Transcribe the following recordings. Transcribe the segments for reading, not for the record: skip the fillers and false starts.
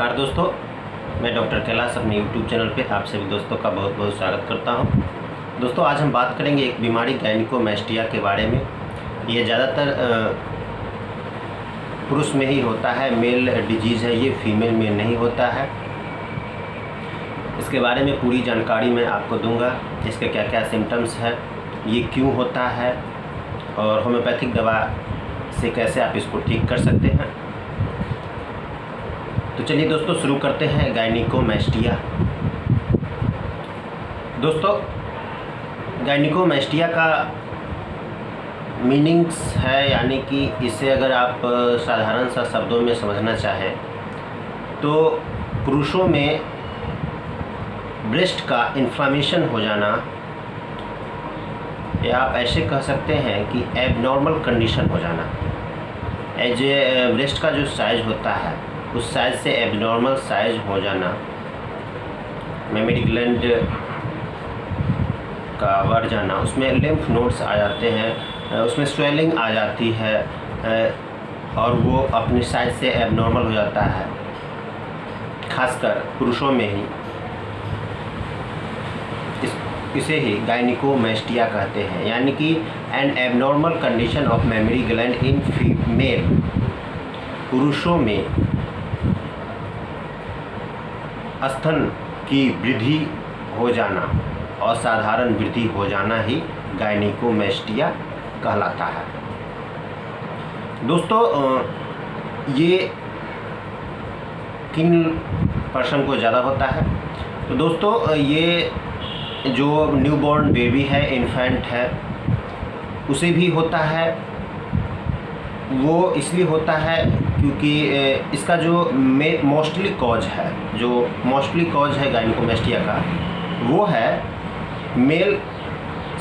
नमस्कार दोस्तों, मैं डॉक्टर कैलाश अपने यूट्यूब चैनल पे आप सभी दोस्तों का बहुत बहुत स्वागत करता हूं। दोस्तों आज हम बात करेंगे एक बीमारी गायनिकोमेस्टिया के बारे में। ये ज़्यादातर पुरुष में ही होता है, मेल डिजीज़ है, ये फीमेल में नहीं होता है। इसके बारे में पूरी जानकारी मैं आपको दूंगा, इसके क्या क्या सिम्टम्स है, ये क्यों होता है और होम्योपैथिक दवा से कैसे आप इसको ठीक कर सकते हैं। तो चलिए दोस्तों शुरू करते हैं गायनिकोमेस्टिया। दोस्तों गायनिकोमेस्टिया का मीनिंग्स है, यानी कि इसे अगर आप साधारण सा शब्दों में समझना चाहें तो पुरुषों में ब्रेस्ट का इन्फ्लामेशन हो जाना, या आप ऐसे कह सकते हैं कि एबनॉर्मल कंडीशन हो जाना। एज ए ब्रेस्ट का जो साइज होता है उस साइज से एबनॉर्मल साइज हो जाना, मेमरी ग्लैंड का बढ़ जाना, उसमें लिम्फ नोड्स आ जाते हैं, उसमें स्वेलिंग आ जाती है और वो अपनी साइज से एबनॉर्मल हो जाता है, खासकर पुरुषों में ही। इसे ही गायनिकोमेस्टिया कहते हैं, यानी कि N abnormal condition of mammary gland in female. पुरुषों में स्तन की वृद्धि हो जाना, असाधारण वृद्धि हो जाना ही गायनिकोमेस्टिया कहलाता है। दोस्तों ये किन पर्सन को ज़्यादा होता है? तो दोस्तों ये जो न्यूबॉर्न बेबी है, इन्फेंट है, उसे भी होता है। वो इसलिए होता है क्योंकि इसका जो मोस्टली कॉज है गायनिकोमेस्टिया का, वो है मेल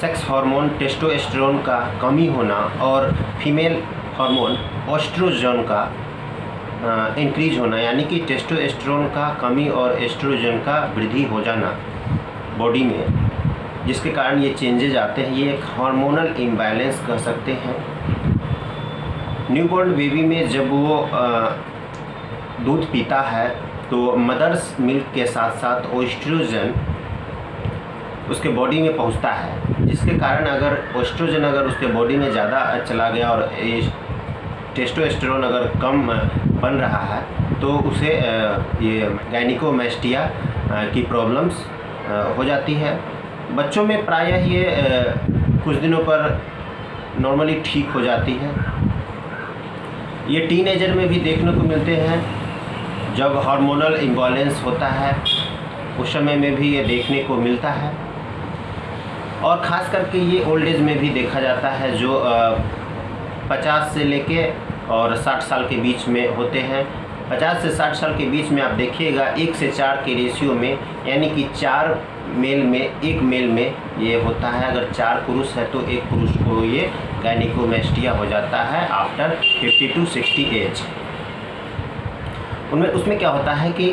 सेक्स हार्मोन टेस्टोस्टेरोन का कमी होना और फीमेल हार्मोन एस्ट्रोजन का इंक्रीज होना, यानी कि टेस्टोस्टेरोन का कमी और एस्ट्रोजन का वृद्धि हो जाना बॉडी में, जिसके कारण ये चेंजेज आते हैं। ये एक हार्मोनल इम्बैलेंस कह सकते हैं। न्यूबॉर्न बेबी में जब वो दूध पीता है तो मदर्स मिल्क के साथ साथ एस्ट्रोजन उसके बॉडी में पहुंचता है, जिसके कारण अगर एस्ट्रोजन उसके बॉडी में ज़्यादा चला गया और टेस्टोस्टेरोन अगर कम बन रहा है तो उसे ये गायनिकोमेस्टिया की प्रॉब्लम्स हो जाती है। बच्चों में प्रायः ये कुछ दिनों पर नॉर्मली ठीक हो जाती है। ये टीनेजर में भी देखने को मिलते हैं, जब हार्मोनल इम्बैलेंस होता है उस समय में भी ये देखने को मिलता है। और ख़ास करके ये ओल्ड एज में भी देखा जाता है, जो 50 से लेके और 60 साल के बीच में होते हैं। 50 से 60 साल के बीच में आप देखिएगा 1 से 4 के रेशियो में, यानी कि 4 मेल में 1 मेल में ये होता है। अगर 4 पुरुष है तो 1 पुरुष को ये गायनिकोमेस्टिया हो जाता है आफ्टर 50 to 60 एज। उसमें क्या होता है कि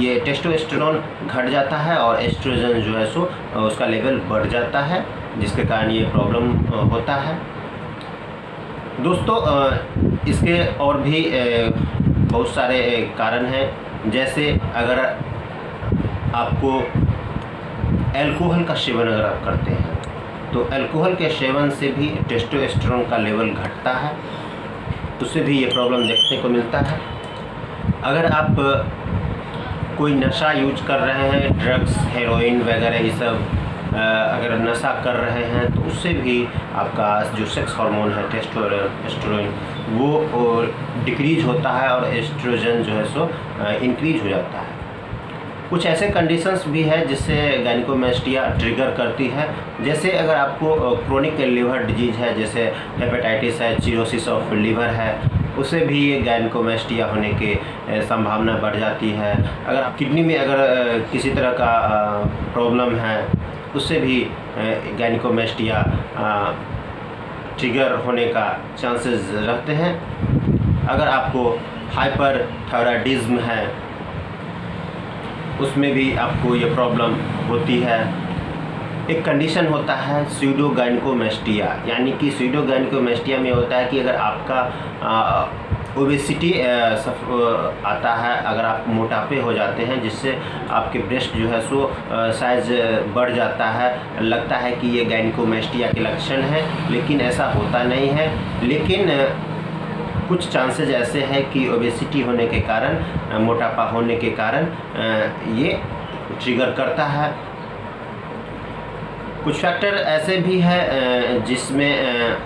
ये टेस्टोस्टेरोन घट जाता है और एस्ट्रोजन जो है सो उसका लेवल बढ़ जाता है, जिसके कारण ये प्रॉब्लम होता है। दोस्तों इसके और भी बहुत सारे कारण हैं, जैसे अगर आपको अल्कोहल का सेवन अगर आप करते हैं तो अल्कोहल के सेवन से भी टेस्टोस्टेरोन का लेवल घटता है, उससे भी ये प्रॉब्लम देखने को मिलता है। अगर आप कोई नशा यूज कर रहे हैं, ड्रग्स, हेरोइन वगैरह ये सब अगर नशा कर रहे हैं तो उससे भी आपका जो सेक्स हार्मोन है टेस्टोस्टेरोन वो डिक्रीज होता है और एस्ट्रोजन जो है सो इंक्रीज हो जाता है। कुछ ऐसे कंडीशंस भी है जिससे गायनिकोमेस्टिया ट्रिगर करती है, जैसे अगर आपको क्रोनिक लिवर डिजीज़ है, जैसे हेपेटाइटिस है, चिरोसिस ऑफ लिवर है, उससे भी ये गायनिकोमेस्टिया होने के संभावना बढ़ जाती है। अगर आप किडनी में अगर किसी तरह का प्रॉब्लम है, उससे भी गायनिकोमेस्टिया ट्रिगर होने का चांसेस रहते हैं। अगर आपको हाइपरथायराइडिज्म है, उसमें भी आपको ये प्रॉब्लम होती है। एक कंडीशन होता है स्यूडो गायनिकोमेस्टिया, यानी कि स्यूडो गायनिकोमेस्टिया में होता है कि अगर आपका ओबेसिटी आता है अगर आप मोटापे हो जाते हैं, जिससे आपके ब्रेस्ट जो है सो साइज बढ़ जाता है, लगता है कि ये गायनिकोमेस्टिया के लक्षण हैं, लेकिन ऐसा होता नहीं है। लेकिन कुछ चांसेस ऐसे हैं कि ओबेसिटी होने के कारण, मोटापा होने के कारण ये ट्रिगर करता है। कुछ फैक्टर ऐसे भी है जिसमें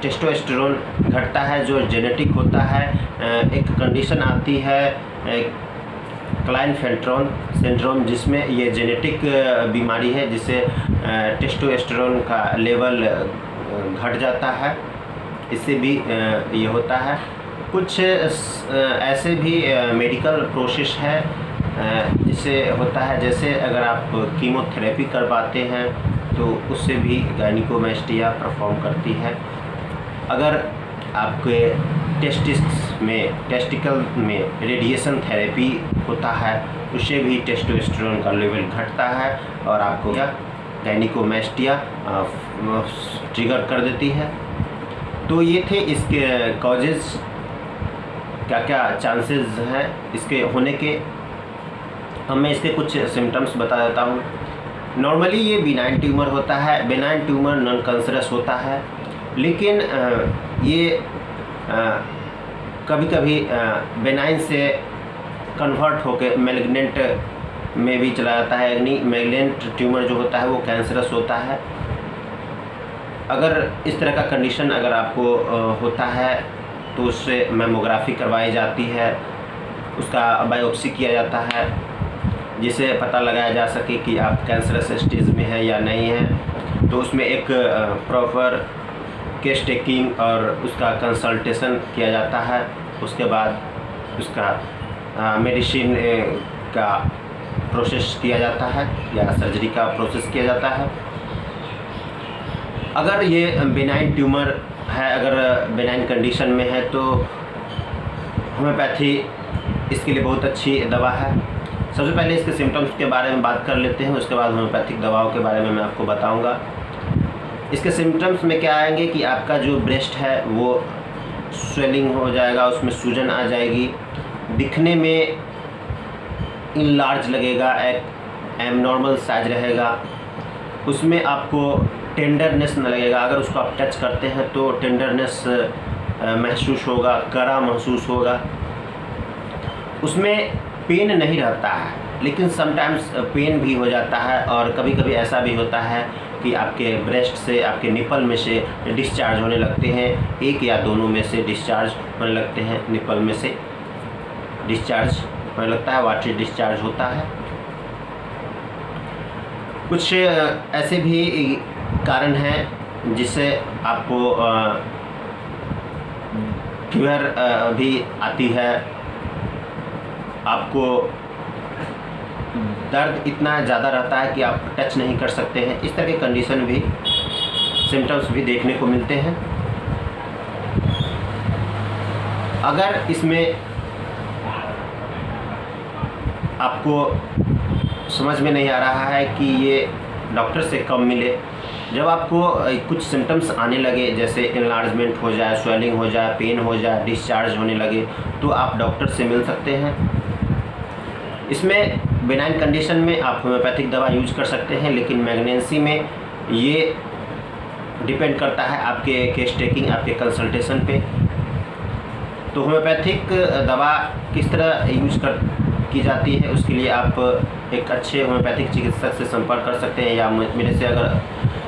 टेस्टोस्टेरोन घटता है, जो जेनेटिक होता है। एक कंडीशन आती है क्लाइनफेल्टर सिंड्रोम, जिसमें ये जेनेटिक बीमारी है, जिससे टेस्टोस्टेरोन का लेवल घट जाता है, इससे भी ये होता है। कुछ ऐसे भी मेडिकल प्रोसेस है जिससे होता है, जैसे अगर आप कीमोथेरेपी करवाते हैं तो उससे भी गायनिकोमेस्टिया परफॉर्म करती है। अगर आपके टेस्टिकल में रेडिएशन थेरेपी होता है, उससे भी टेस्टोस्टेरोन का लेवल घटता है और आपको गायनिकोमेस्टिया ट्रिगर कर देती है। तो ये थे इसके कॉजेज़, क्या क्या चांसेस हैं इसके होने के। अब मैं इसके कुछ सिम्टम्स बता देता हूँ। नॉर्मली ये बिनाइन ट्यूमर होता है, बिनाइन ट्यूमर नॉन कैंसरस होता है, लेकिन ये कभी कभी बेनाइन से कन्वर्ट होकर मैलिग्नेंट में भी चला जाता है, यानी मैलिग्नेंट ट्यूमर जो होता है वो कैंसरस होता है। अगर इस तरह का कंडीशन अगर आपको होता है तो उससे मैमोग्राफी करवाई जाती है, उसका बायोप्सी किया जाता है, जिससे पता लगाया जा सके कि आप कैंसरस स्टेज में है या नहीं है। तो उसमें एक प्रॉपर केस टेकिंग और उसका कंसल्टेशन किया जाता है। उसके बाद उसका मेडिसिन का प्रोसेस किया जाता है या सर्जरी का प्रोसेस किया जाता है। अगर ये बेनाइन ट्यूमर है, अगर बेनाइन कंडीशन में है, तो होम्योपैथी इसके लिए बहुत अच्छी दवा है। सबसे पहले इसके सिम्टम्स के बारे में बात कर लेते हैं, उसके बाद होम्योपैथिक दवाओं के बारे में मैं आपको बताऊंगा। इसके सिम्टम्स में क्या आएंगे कि आपका जो ब्रेस्ट है वो स्वेलिंग हो जाएगा, उसमें सूजन आ जाएगी, दिखने में इनलार्ज लगेगा, एक एबनॉर्मल साइज रहेगा, उसमें आपको टेंडरनेस न लगेगा। अगर उसको आप टच करते हैं तो टेंडरनेस महसूस होगा, कड़ा महसूस होगा। उसमें पेन नहीं रहता है, लेकिन समटाइम्स पेन भी हो जाता है, और कभी कभी ऐसा भी होता है कि आपके ब्रेस्ट से, आपके निपल में से डिस्चार्ज होने लगते हैं, एक या दोनों में से डिस्चार्ज होने लगते हैं, निपल में से डिस्चार्ज होने लगता है, वाटरी डिस्चार्ज होता है। कुछ ऐसे भी कारण हैं जिससे आपको फीवर भी आती है, आपको दर्द इतना ज़्यादा रहता है कि आप टच नहीं कर सकते हैं। इस तरह के कंडीशन भी, सिम्टम्स भी देखने को मिलते हैं। अगर इसमें आपको समझ में नहीं आ रहा है कि ये डॉक्टर से कब मिले, जब आपको कुछ सिम्टम्स आने लगे, जैसे इनलार्जमेंट हो जाए, स्वेलिंग हो जाए, पेन हो जाए, डिस्चार्ज होने लगे, तो आप डॉक्टर से मिल सकते हैं। इसमें बेनाइन कंडीशन में आप होम्योपैथिक दवा यूज कर सकते हैं, लेकिन मैग्नेंसी में ये डिपेंड करता है आपके केस टेकिंग, आपके कंसल्टेशन पे। तो होम्योपैथिक दवा किस तरह यूज की जाती है, उसके लिए आप एक अच्छे होम्योपैथिक चिकित्सक से संपर्क कर सकते हैं, या मेरे से अगर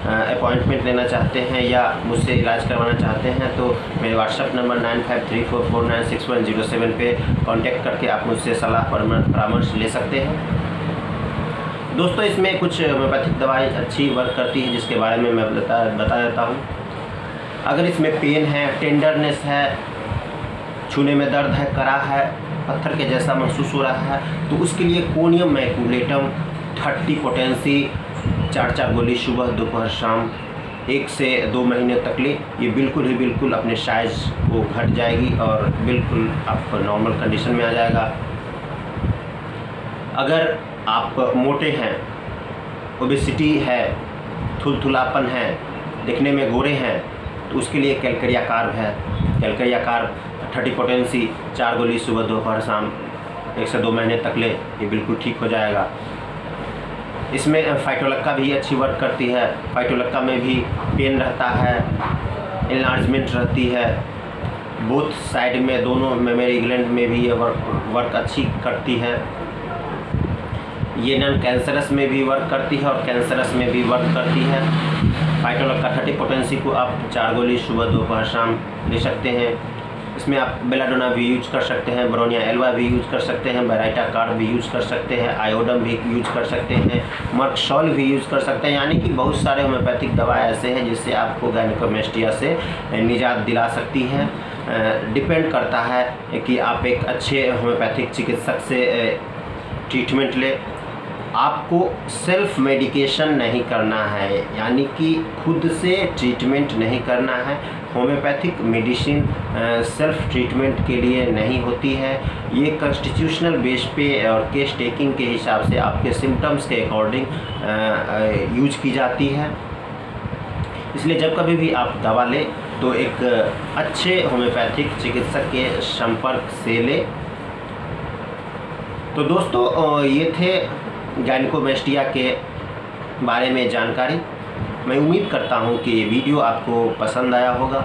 अपॉइंटमेंट लेना चाहते हैं या मुझसे इलाज करवाना चाहते हैं तो मेरे व्हाट्सएप नंबर 9534496107 पे कांटेक्ट करके आप मुझसे सलाह परामर्श ले सकते हैं। दोस्तों, इसमें कुछ होम्योपैथिक दवाएं अच्छी वर्क करती है, जिसके बारे में मैं बता देता हूँ। अगर इसमें पेन है, टेंडरनेस है, छूने में दर्द है, कड़ा है, पत्थर के जैसा महसूस हो रहा है, तो उसके लिए कोनियम मैकुलेटम 30 पोटेंसी 4 गोली सुबह दोपहर शाम 1 से 2 महीने तक ले, ये बिल्कुल अपने साइज को घट जाएगी और बिल्कुल आप नॉर्मल कंडीशन में आ जाएगा। अगर आप मोटे हैं, ओबेसिटी है, थुलथुलापन है, दिखने में गोरे हैं, तो उसके लिए कैलकरिया कार्ब है। कैलकरिया कार्ब 30 पोटेंसी 4 गोली सुबह दोपहर शाम 1 से 2 महीने तक ले, ये बिल्कुल ठीक हो जाएगा। इसमें फाइटोलक्का भी अच्छी वर्क करती है। फाइटोलक्का में भी पेन रहता है, इनलार्जमेंट रहती है, बोथ साइड में, दोनों मेमोरी ग्लैंड में भी ये वर्क अच्छी करती है। ये नॉन कैंसरस में भी वर्क करती है और कैंसरस में भी वर्क करती है। फाइटोलक्का 30 पोटेंसी को आप 4 गोली सुबह दोपहर शाम ले सकते हैं। इसमें आप बेलाडोना भी यूज कर सकते हैं, ब्रोनिया एल्वा भी यूज कर सकते हैं, बेराइटा कार्ब भी यूज कर सकते हैं, आयोडम भी यूज कर सकते हैं, मर्कसॉल भी यूज कर सकते हैं। यानी कि बहुत सारे होम्योपैथिक दवाएं ऐसे हैं जिससे आपको गायनेकोमेस्टिया से निजात दिला सकती हैं। डिपेंड करता है कि आप एक अच्छे होम्योपैथिक चिकित्सक से ट्रीटमेंट लें। आपको सेल्फ मेडिकेशन नहीं करना है, यानी कि खुद से ट्रीटमेंट नहीं करना है। होम्योपैथिक मेडिसिन सेल्फ ट्रीटमेंट के लिए नहीं होती है। ये कॉन्स्टिट्यूशनल बेस पे और केस टेकिंग के हिसाब से आपके सिम्टम्स के अकॉर्डिंग यूज की जाती है। इसलिए जब कभी भी आप दवा लें तो एक अच्छे होम्योपैथिक चिकित्सक के संपर्क से लें। तो दोस्तों ये थे गायनेकोमेस्टिया के बारे में जानकारी। मैं उम्मीद करता हूं कि ये वीडियो आपको पसंद आया होगा।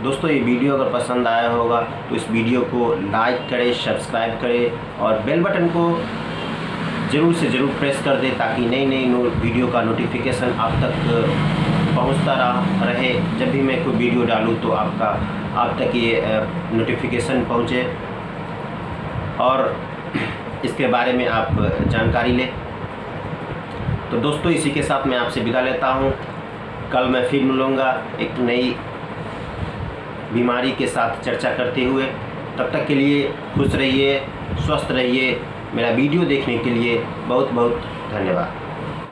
दोस्तों ये वीडियो अगर पसंद आया होगा तो इस वीडियो को लाइक करें, सब्सक्राइब करें और बेल बटन को ज़रूर से ज़रूर प्रेस कर दें ताकि नई नई वीडियो का नोटिफिकेशन आप तक पहुंचता रहे। जब भी मैं कोई वीडियो डालूं तो आप तक ये नोटिफिकेशन पहुंचे और इसके बारे में आप जानकारी लें। तो दोस्तों इसी के साथ मैं आपसे विदा लेता हूं। कल मैं फिर मिलूँगा एक नई बीमारी के साथ चर्चा करते हुए। तब तक के लिए खुश रहिए, स्वस्थ रहिए। मेरा वीडियो देखने के लिए बहुत बहुत धन्यवाद।